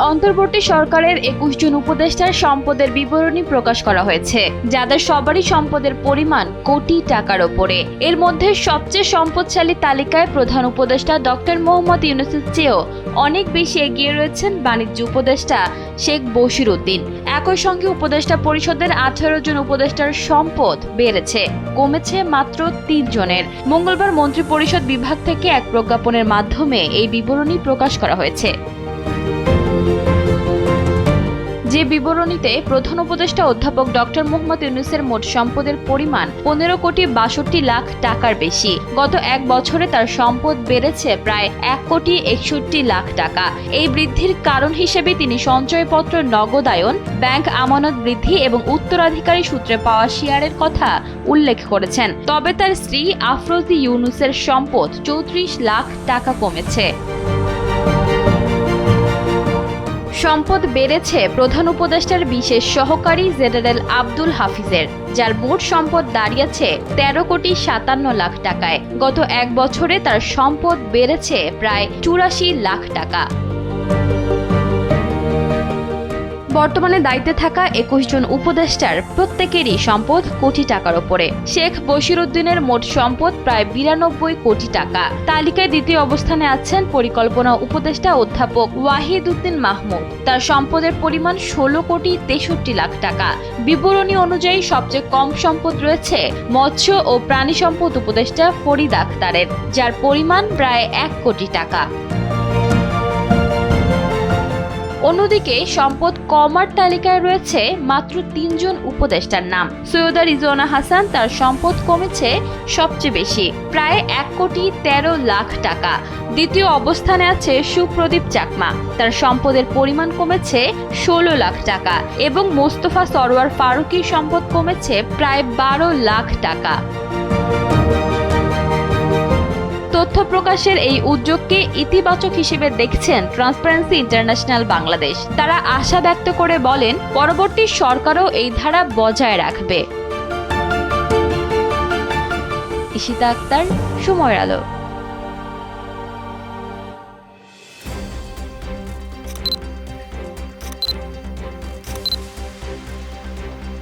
অন্তর্বর্তী সরকারের ২১ জন উপদেষ্টার সম্পদের বিবরণী প্রকাশ করা হয়েছে, যাদের সবারই সম্পদের পরিমাণ কোটি টাকার ওপরে। এর মধ্যে সবচেয়ে সম্পদশালী তালিকায় প্রধান উপদেষ্টা ডক্টর মোহাম্মদ ইউনূসের চেয়েও অনেক বেশি এগিয়ে রয়েছেন বাণিজ্য উপদেষ্টা শেখ বশির উদ্দিন। একই সঙ্গে উপদেষ্টা পরিষদের ১৮ জন উপদেষ্টার সম্পদ বেড়েছে, কমেছে মাত্র ৩ জনের। মঙ্গলবার মন্ত্রিপরিষদ বিভাগ থেকে এক প্রজ্ঞাপনের মাধ্যমে এই বিবরণী প্রকাশ করা হয়েছে। যে বিবরণীতে প্রধান উপদেষ্টা অধ্যাপক ডক্টর মোহাম্মদ ইউনূসের মোট সম্পদের পরিমাণ ১৫,৬২,০০,০০০ টাকার বেশি। গত এক বছরে তার সম্পদ বেড়েছে প্রায় ১,৬১,০০,০০,০০০ টাকা। এই বৃদ্ধির কারণ হিসেবে তিনি সঞ্চয়পত্র নগদায়ন, ব্যাংক আমানত বৃদ্ধি এবং উত্তরাধিকারী সূত্রে পাওয়া শেয়ারের কথা উল্লেখ করেছেন। তবে তার স্ত্রী আফরোজা ইউনূসের সম্পদ ৩৪ লাখ টাকা কমেছে। সম্পদ বেড়েছে প্রধান উপদেষ্টার বিশেষ সহকারী জেনারেল আব্দুল হাফিজের, যার মোট সম্পদ দাঁড়িয়েছে ১৩,৫৭,০০,০০০ টাকায়। গত এক বছরে তার সম্পদ বেড়েছে প্রায় ৮৪ লাখ টাকা। বর্তমানে দায়িত্বে থাকা ২১ জন উপদেষ্টার প্রত্যেকেরই সম্পদ কোটি টাকার ওপরে। শেখ বশির উদ্দিনের মোট সম্পদ প্রায় ৯২ কোটি টাকা। তালিকায় দ্বিতীয় অবস্থানে আছেন পরিকল্পনা উপদেষ্টা অধ্যাপক ওয়াহিদ উদ্দিন মাহমুদ। তার সম্পদের পরিমাণ ১৬,৬৩,০০,০০০ টাকা। বিবরণী অনুযায়ী সবচেয়ে কম সম্পদ রয়েছে মৎস্য ও প্রাণী সম্পদ উপদেষ্টা ফরিদ আখতারের, যার পরিমাণ প্রায় ১ কোটি টাকা। অন্যদিকে সম্পদ কমার তালিকায় রয়েছে মাত্র ৩ জন উপদেষ্টার নাম। সৈয়দা রিজওয়ানা হাসান, তার সম্পদ কমেছে সবচেয়ে বেশি, প্রায় ১,১৩,০০,০০০ টাকা। দ্বিতীয় অবস্থানে আছে সুপ্রদীপ চাকমা, তার সম্পদের পরিমাণ কমেছে ১৬ লাখ টাকা এবং মোস্তফা সরোয়ার ফারুকীর সম্পদ কমেছে প্রায় ১২ লাখ টাকা। তথ্য প্রকাশের এই উদ্যোগকে ইতিবাচক হিসেবে দেখছেন ট্রান্সপারেন্সি ইন্টারন্যাশনাল বাংলাদেশ। তারা আশা ব্যক্ত করে বলেন, পরবর্তী সরকারও এই ধারা বজায় রাখবে। ইশিতা আক্তার, সময়ের আলো।